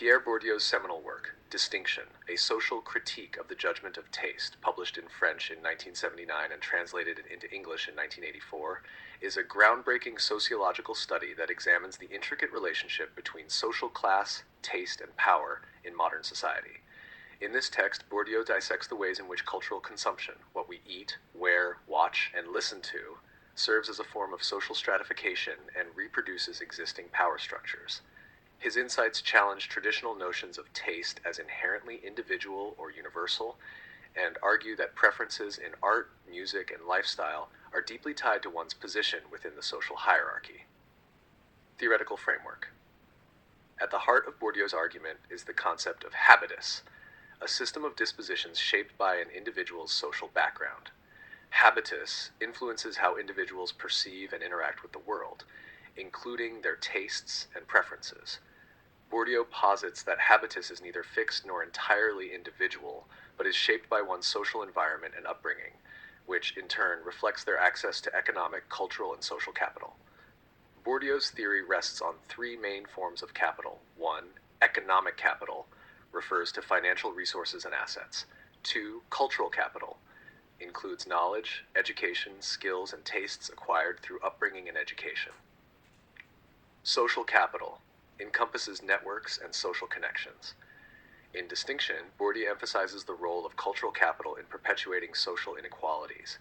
Pierre Bourdieu's seminal work, Distinction, a social critique of the judgment of taste, published in French in 1979 and translated into English in 1984, is a groundbreaking sociological study that examines the intricate relationship between social class, taste, and power in modern society. In this text, Bourdieu dissects the ways in which cultural consumption, what we eat, wear, watch, and listen to, serves as a form of social stratification and reproduces existing power structures. His insights challenge traditional notions of taste as inherently individual or universal, and argue that preferences in art, music, and lifestyle are deeply tied to one's position within the social hierarchy. Theoretical framework. At the heart of Bourdieu's argument is the concept of habitus, a system of dispositions shaped by an individual's social background. Habitus influences how individuals perceive and interact with the world, including their tastes and preferences. Bourdieu posits that habitus is neither fixed nor entirely individual, but is shaped by one's social environment and upbringing, which in turn reflects their access to economic, cultural, and social capital. Bourdieu's theory rests on three main forms of capital. 1. Economic capital refers to financial resources and assets. 2. Cultural capital includes knowledge, education, skills, and tastes acquired through upbringing and education. Social capital encompasses networks and social connections. In Distinction, Bourdieu emphasizes the role of cultural capital in perpetuating social inequalities.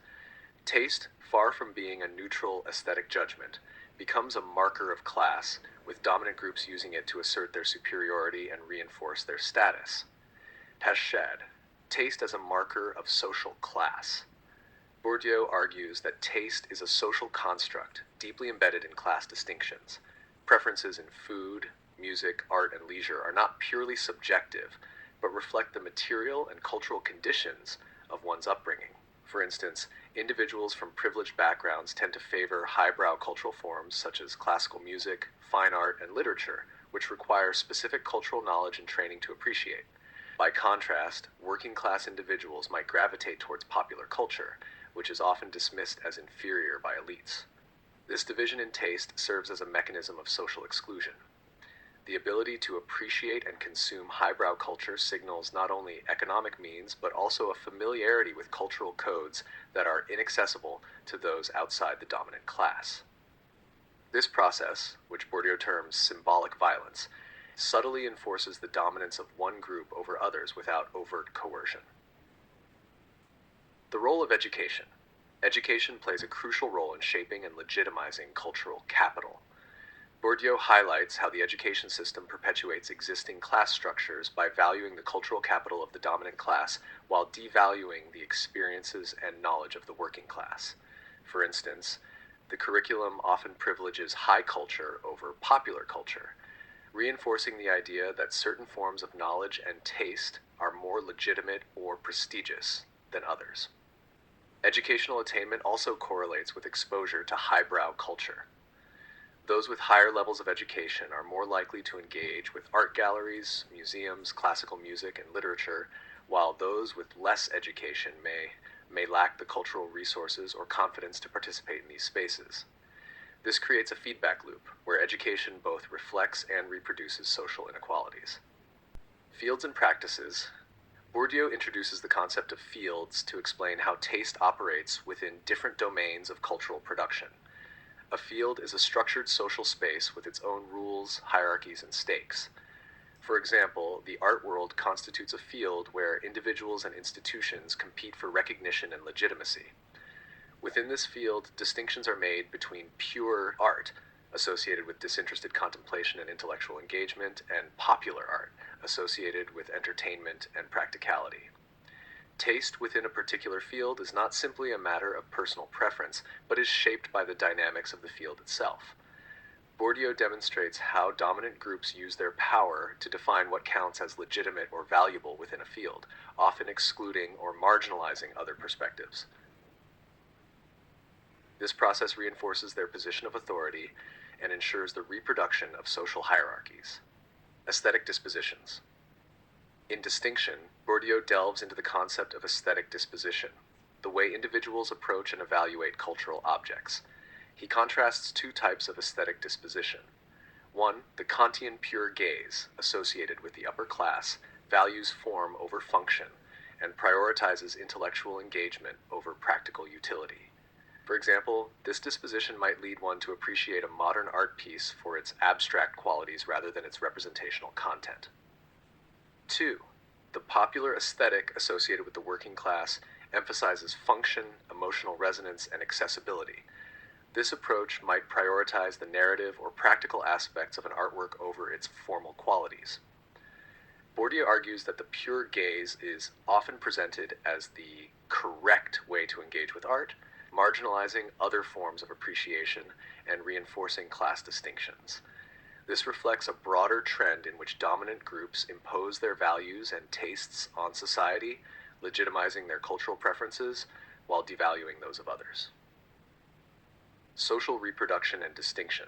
Taste, far from being a neutral aesthetic judgment, becomes a marker of class, with dominant groups using it to assert their superiority and reinforce their status. Hachette, taste as a marker of social class. Bourdieu argues that taste is a social construct deeply embedded in class distinctions. Preferences in food, music, art, and leisure are not purely subjective, but reflect the material and cultural conditions of one's upbringing. For instance, individuals from privileged backgrounds tend to favor highbrow cultural forms such as classical music, fine art, and literature, which require specific cultural knowledge and training to appreciate. By contrast, working-class individuals might gravitate towards popular culture, which is often dismissed as inferior by elites. This division in taste serves as a mechanism of social exclusion. The ability to appreciate and consume highbrow culture signals not only economic means, but also a familiarity with cultural codes that are inaccessible to those outside the dominant class. This process, which Bourdieu terms symbolic violence, subtly enforces the dominance of one group over others without overt coercion. The role of education. Education plays a crucial role in shaping and legitimizing cultural capital. Bourdieu highlights how the education system perpetuates existing class structures by valuing the cultural capital of the dominant class while devaluing the experiences and knowledge of the working class. For instance, the curriculum often privileges high culture over popular culture, reinforcing the idea that certain forms of knowledge and taste are more legitimate or prestigious than others. Educational attainment also correlates with exposure to highbrow culture. Those with higher levels of education are more likely to engage with art galleries, museums, classical music, and literature, while those with less education may lack the cultural resources or confidence to participate in these spaces. This creates a feedback loop, where education both reflects and reproduces social inequalities. Fields and practices. Bourdieu introduces the concept of fields to explain how taste operates within different domains of cultural production. A field is a structured social space with its own rules, hierarchies, and stakes. For example, the art world constitutes a field where individuals and institutions compete for recognition and legitimacy. Within this field, distinctions are made between pure art, associated with disinterested contemplation and intellectual engagement, and popular art, associated with entertainment and practicality. Taste within a particular field is not simply a matter of personal preference, but is shaped by the dynamics of the field itself. Bourdieu demonstrates how dominant groups use their power to define what counts as legitimate or valuable within a field, often excluding or marginalizing other perspectives. This process reinforces their position of authority and ensures the reproduction of social hierarchies. Aesthetic dispositions. In Distinction, Bourdieu delves into the concept of aesthetic disposition, the way individuals approach and evaluate cultural objects. He contrasts two types of aesthetic disposition. 1. The Kantian pure gaze, associated with the upper class, values form over function and prioritizes intellectual engagement over practical utility. For example, this disposition might lead one to appreciate a modern art piece for its abstract qualities rather than its representational content. 2. The popular aesthetic associated with the working class emphasizes function, emotional resonance, and accessibility. This approach might prioritize the narrative or practical aspects of an artwork over its formal qualities. Bourdieu argues that the pure gaze is often presented as the correct way to engage with art, marginalizing other forms of appreciation and reinforcing class distinctions. This reflects a broader trend in which dominant groups impose their values and tastes on society, legitimizing their cultural preferences while devaluing those of others. Social reproduction and distinction.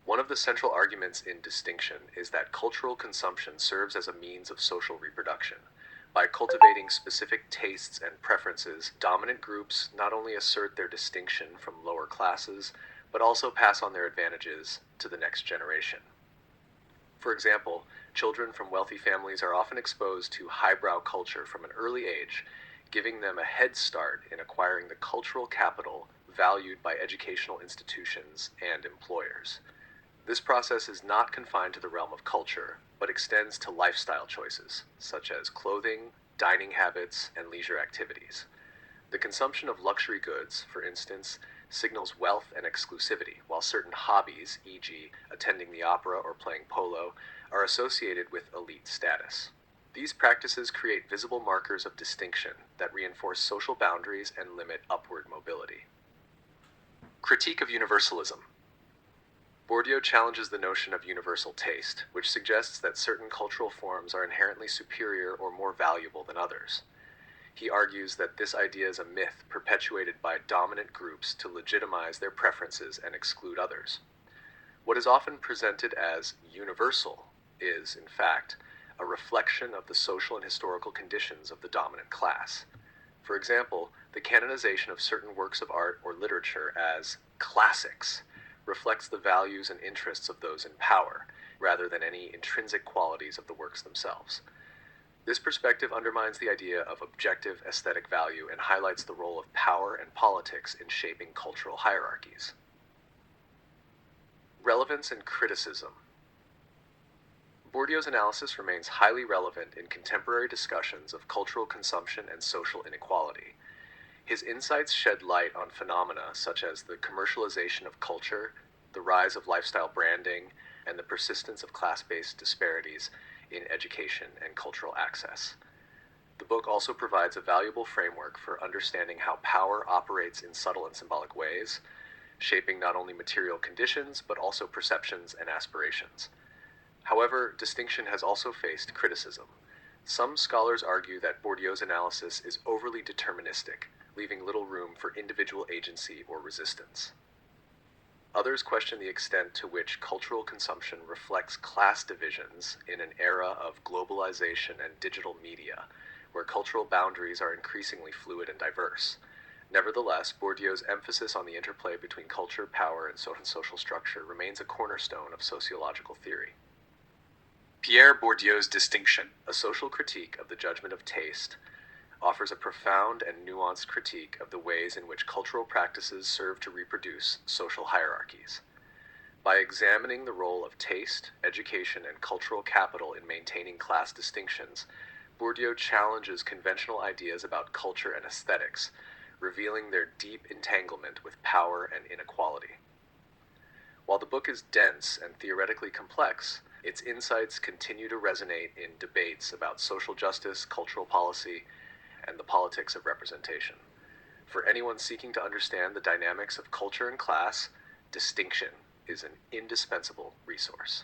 One of the central arguments in distinction is that cultural consumption serves as a means of social reproduction. By cultivating specific tastes and preferences, dominant groups not only assert their distinction from lower classes, but also pass on their advantages to the next generation. For example, children from wealthy families are often exposed to highbrow culture from an early age, giving them a head start in acquiring the cultural capital valued by educational institutions and employers. This process is not confined to the realm of culture, but extends to lifestyle choices, such as clothing, dining habits, and leisure activities. The consumption of luxury goods, for instance, signals wealth and exclusivity, while certain hobbies, e.g., attending the opera or playing polo, are associated with elite status. These practices create visible markers of distinction that reinforce social boundaries and limit upward mobility. Critique of universalism. Bourdieu challenges the notion of universal taste, which suggests that certain cultural forms are inherently superior or more valuable than others. He argues that this idea is a myth perpetuated by dominant groups to legitimize their preferences and exclude others. What is often presented as universal is, in fact, a reflection of the social and historical conditions of the dominant class. For example, the canonization of certain works of art or literature as classics reflects the values and interests of those in power, rather than any intrinsic qualities of the works themselves. This perspective undermines the idea of objective aesthetic value and highlights the role of power and politics in shaping cultural hierarchies. Relevance and criticism. Bourdieu's analysis remains highly relevant in contemporary discussions of cultural consumption and social inequality. His insights shed light on phenomena such as the commercialization of culture, the rise of lifestyle branding, and the persistence of class-based disparities in education and cultural access. The book also provides a valuable framework for understanding how power operates in subtle and symbolic ways, shaping not only material conditions but also perceptions and aspirations. However, distinction has also faced criticism. Some scholars argue that Bourdieu's analysis is overly deterministic, leaving little room for individual agency or resistance. Others question the extent to which cultural consumption reflects class divisions in an era of globalization and digital media, where cultural boundaries are increasingly fluid and diverse. Nevertheless, Bourdieu's emphasis on the interplay between culture, power, and social structure remains a cornerstone of sociological theory. Pierre Bourdieu's Distinction, a social critique of the judgment of taste, offers a profound and nuanced critique of the ways in which cultural practices serve to reproduce social hierarchies. By examining the role of taste, education, and cultural capital in maintaining class distinctions, Bourdieu challenges conventional ideas about culture and aesthetics, revealing their deep entanglement with power and inequality. While the book is dense and theoretically complex, its insights continue to resonate in debates about social justice, cultural policy, and the politics of representation. For anyone seeking to understand the dynamics of culture and class, Distinction is an indispensable resource.